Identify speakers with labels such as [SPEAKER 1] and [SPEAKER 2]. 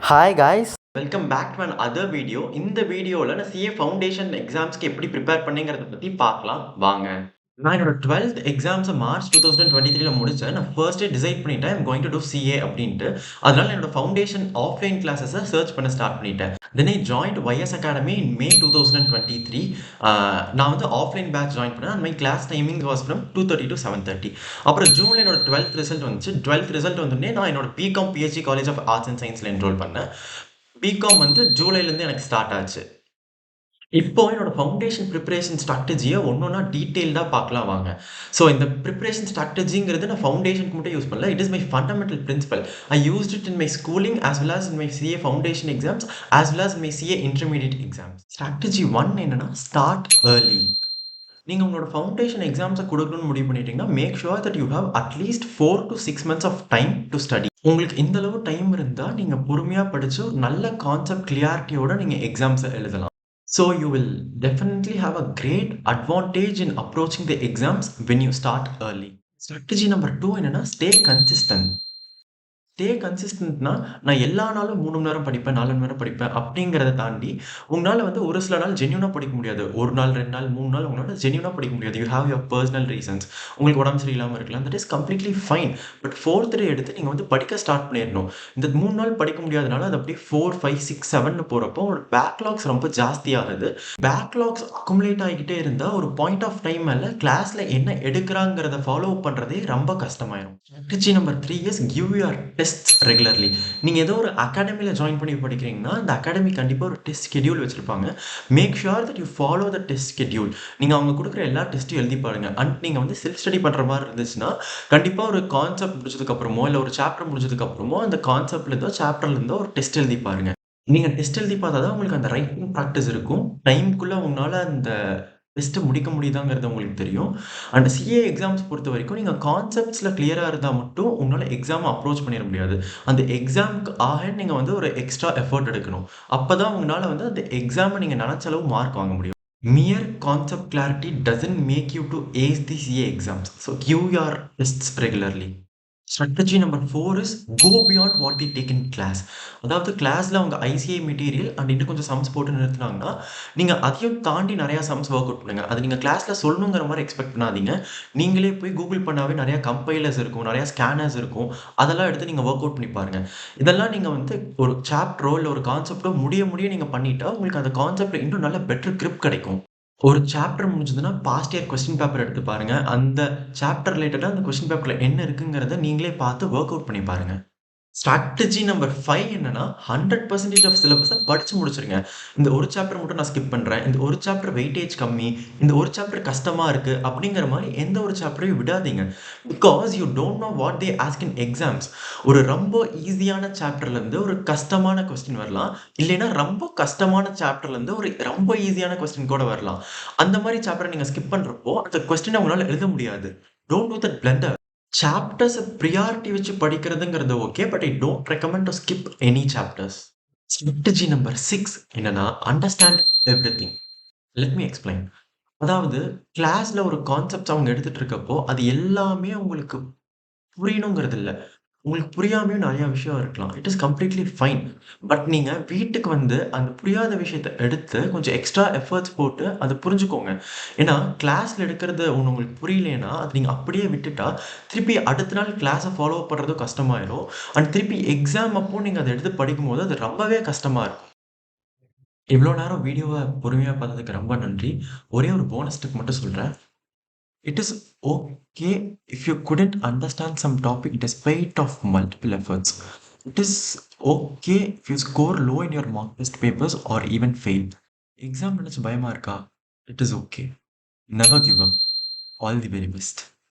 [SPEAKER 1] Hi guys.
[SPEAKER 2] Welcome back to other video. இந்த வீடியோவில் நான் சிஏ ஃபவுண்டேஷன் எக்ஸாம்ஸ்க்கு எப்படி ப்ரிப்பேர் பண்ணிங்கிறத பற்றி பார்க்கலாம் வாங்க. நான் என்னோட 12th எக்ஸாம்ஸை மார்ச் 2023ல முடிச்சேன். நான் ஃபர்ஸ்டே டிசைட் பண்ணிட்டேன் I'm going to do CA அப்படின்ட்டு. அதனால என்னோட ஃபவுண்டேஷன் ஆஃப்லைன் கிளாஸஸை சர்ச் பண்ண ஸ்டார்ட் பண்ணிட்டேன். Then I joined YS academy in May 2023. நான் வந்து ஆஃப்லைன் பேட்ச் ஜாயின் பண்ணேன். And my class timing was from 2:30 to 7:30. அப்புறம் ஜூனில் என்னோட 12th ரிசல்ட் வந்துச்சு. 12th ரிசல்ட் வந்தோடனே நான் என்னோட BCom PhD college of arts and சயின்ஸில் என்ரோல் பண்ணேன். பிகாம் வந்து ஜூலைலேருந்து எனக்கு ஸ்டார்ட் ஆச்சு. இப்போ என்னோட ஃபவுண்டேஷன் ப்ரிப்பரேஷன் ஸ்ட்ராட்டஜியை ஒன்றா டீட்டெயில்டாக பார்க்கலாம் வாங்க. ஸோ இந்த ப்ரிப்பரேஷன் ஸ்ட்ராட்டஜிங்கிறது நான் ஃபவுண்டேஷனுக்கு மட்டும் யூஸ் பண்ணல. It is my fundamental principle. I used it in my schooling as well as in my CA foundation exams as well as my CA intermediate exams. Strategy 1 என்னன்னா start early. நீங்கள் உங்களோட foundation எக்ஸாம்ஸை கொடுக்கணும்னு முடிவு பண்ணிட்டீங்கன்னா make sure that you have at least 4 to 6 months of time to study. உங்களுக்கு இந்த அளவு time இருந்தால் நீங்கள் பொறுமையாக படித்து ஒரு நல்ல கான்செப்ட் கிளியாரிட்டியோட நீங்கள் எக்ஸாம்ஸை எழுதலாம். So you will definitely have a great advantage in approaching the exams when you start early. Strategy number 2 என்னன்னா stay consistent. ஸ்டே கன்சிஸ்டன்ட்னா நான் எல்லா நாளும் 3 மணி நேரம் படிப்பேன், 4 மணி நேரம் படிப்பேன் அப்படிங்கிறத தாண்டி உங்களால் வந்து ஒரு சில நாள் ஜென்யூனாக படிக்க முடியாது. 1 நாள் 2 நாள் 3 நாள் உங்களால் ஜென்யூனாக படிக்க முடியாது. You have your personal reasons. உங்களுக்கு உடம்பு சரியில்லாமல் இருக்கலாம். That is completely fine. But 4th டே எடுத்து நீங்கள் வந்து படிக்க ஸ்டார்ட் பண்ணிடணும். இந்த 3 நாள் படிக்க முடியாதனால அது அப்படியே 4, 5, 6, 7ன்னு போகிறப்போ ஒரு பேக்லாக்ஸ் ரொம்ப ஜாஸ்தியாகுது. பேக்லாக்ஸ் அக்குமுலேட் ஆகிக்கிட்டே இருந்தால் ஒரு பாயிண்ட் ஆஃப் டைம் மேலே கிளாஸில் என்ன எடுக்கிறாங்கிறத ஃபாலோ பண்ணுறதே ரொம்ப கஷ்டமாயிடும். Strategy number 3 is give your tests regularly. நீங்கள் ஏதோ ஒரு அகாடமியில் ஜாயின் பண்ணி படிக்கிறீங்கன்னா அந்த அகாடமி கண்டிப்பாக ஒரு டெஸ்ட் ஸ்கெடியூல் வச்சுருப்பாங்க. Make sure that you follow the test schedule. நீங்கள் அவங்க கொடுக்குற எல்லா டெஸ்ட்டும் எழுதி பாருங்க. அண்ட் நீங்கள் வந்து செல்ஃப் ஸ்டடி பண்ணுற மாதிரி இருந்துச்சுன்னா கண்டிப்பாக ஒரு கான்செப்ட் முடிச்சதுக்கப்புறமோ இல்லை ஒரு சாப்டர் முடிச்சதுக்கப்புறமோ அந்த கான்செப்ட்லேருந்தோ சாப்டர்லேருந்தோ ஒரு டெஸ்ட் எழுதி பாருங்க. நீங்கள் டெஸ்ட் எழுதி பார்த்தா தான் உங்களுக்கு அந்த ரைட்டிங் ப்ராக்டிஸ் இருக்கும். டைம்குள்ளே உங்களால் அந்த டெஸ்ட்டு முடிக்க முடியுதாங்கிறது உங்களுக்கு தெரியும். அண்ட் சிஏ எக்ஸாம்ஸ் பொறுத்த வரைக்கும் நீங்கள் கான்செப்ட்ஸில் கிளியராக இருந்தால் மட்டும் உங்களால் எக்ஸாமை அப்ரோச் பண்ணிட முடியாது. அந்த எக்ஸாமுக்கு நீங்கள் வந்து ஒரு எக்ஸ்ட்ரா எஃபர்ட் எடுக்கணும். அப்போ தான் உங்களால் வந்து அந்த எக்ஸாமை நீங்கள் நினச்ச அளவு மார்க் வாங்க முடியும். Mere concept clarity doesn't make you to ace the CA exams. So give your tests regularly. Strategy number 4 is go beyond what the take in class. அதாவது கிளாஸில் அவங்க ஐசிஐ மெட்டீரியல் அண்ட் இன்னும் கொஞ்சம் சம்ஸ் போட்டு நிறுத்தினாங்கன்னா நீங்கள் அதையும் தாண்டி நிறையா சம்ஸ் ஒர்க் அவுட் பண்ணுங்கள். அது நீங்கள் கிளாஸில் சொல்லணுங்கிற மாதிரி எக்ஸ்பெக்ட் பண்ணாதீங்க. நீங்களே போய் கூகுள் பண்ணாவே நிறையா கம்பைலர்ஸ் இருக்கும், நிறையா ஸ்கேனர்ஸ் இருக்கும். அதெல்லாம் எடுத்து நீங்கள் ஒர்க் அவுட் பண்ணி பாருங்கள். இதெல்லாம் நீங்கள் வந்து ஒரு சாப்டரோ இல்லை ஒரு கான்செப்டோ முடிய நீங்கள் பண்ணிட்டா உங்களுக்கு அந்த கான்செப்ட் இன்னும் நல்ல பெட்டர் கிரிப் கிடைக்கும். ஒரு சாப்டர் முடிஞ்சதுன்னா பாஸ்ட் இயர் கொஸ்டின் பேப்பர் எடுத்து பாருங்க. அந்த சாப்டர் ரிலேட்டடா அந்த கொஸ்டின் பேப்பர்ல என்ன இருக்குங்கிறத நீங்களே பார்த்து வொர்க் அவுட் பண்ணி பாருங்க. ஸ்ட்ராட்டஜி நம்பர் 5 என்னன்னா 100% ஆஃப் சிலபஸை படிச்சு முடிச்சிருங்க. இந்த ஒரு சாப்டர் மட்டும் நான் ஸ்கிப் பண்றேன். இந்த ஒரு சாப்டர் வெயிட்டேஜ் கம்மி. இந்த ஒரு சாப்டர் கஷ்டமா இருக்கு அப்படிங்கிற மாதிரி எந்த ஒரு சாப்டரையும் விடாதீங்க. Because you don't know what they ask in exams. ஒரு ரொம்ப ஈஸியான சாப்டர்ல இருந்து ஒரு கஷ்டமான கொஸ்டின் வரலாம். இல்லைன்னா ரொம்ப கஷ்டமான சாப்டர்ல இருந்து ஒரு ரொம்ப ஈஸியான கொஸ்டின் கூட வரலாம். அந்த மாதிரி சாப்டரை நீங்க ஸ்கிப் பண்றப்போ அந்த கொஸ்டினை உங்களால எழுத முடியாது. Don't do that blunder. சாப்டர்ஸை ப்ரியாரிட்டி வச்சு படிக்கிறதுங்கிறது okay. But I don't recommend to skip any chapters. Strategy number 6 என்னன்னா understand everything. Let me explain. அதாவது கிளாஸ்ல ஒரு கான்செப்ட்ஸ் அவங்க எடுத்துட்டு இருக்கப்போ அது எல்லாமே உங்களுக்கு புரியணுங்கிறது இல்ல. உங்களுக்கு புரியாமயும் நெறைய விஷயம் இருக்கலாம். It is completely fine. But நீங்க வீட்டுக்கு வந்து அந்த புரியாத விஷயத்த எடுத்து கொஞ்சம் எக்ஸ்ட்ரா எஃபோர்ட்ஸ் போட்டு அத புரிஞ்சுக்கோங்க. ஏன்னா, கிளாஸ்ல எடுக்கிறது ஒண்ணு உங்களுக்கு புரியலைன்னா, அத நீங்க அப்படியே விட்டுட்டா, திருப்பி அடுத்த நாள் கிளாஸ ஃபாலோ பண்றதும் கஷ்டமாயிரும். அண்ட் திருப்பி எக்ஸாம் அப்போ நீங்க அத எடுத்து படிக்கும்போது அது ரொம்பவே கஷ்டமா இருக்கும். இவ்ளோ நேரம் வீடியோவ பொறுமையா பார்த்ததுக்கு ரொம்ப நன்றி. ஒரே ஒரு போனஸ் டிப் மட்டும் சொல்றேன். It is okay if you couldn't understand some topic despite of multiple efforts. It is okay if you score low in your mock test papers or even fail. Exam நினைச்சு பயமா இருக்கா? It is okay. Never give up. All the very best.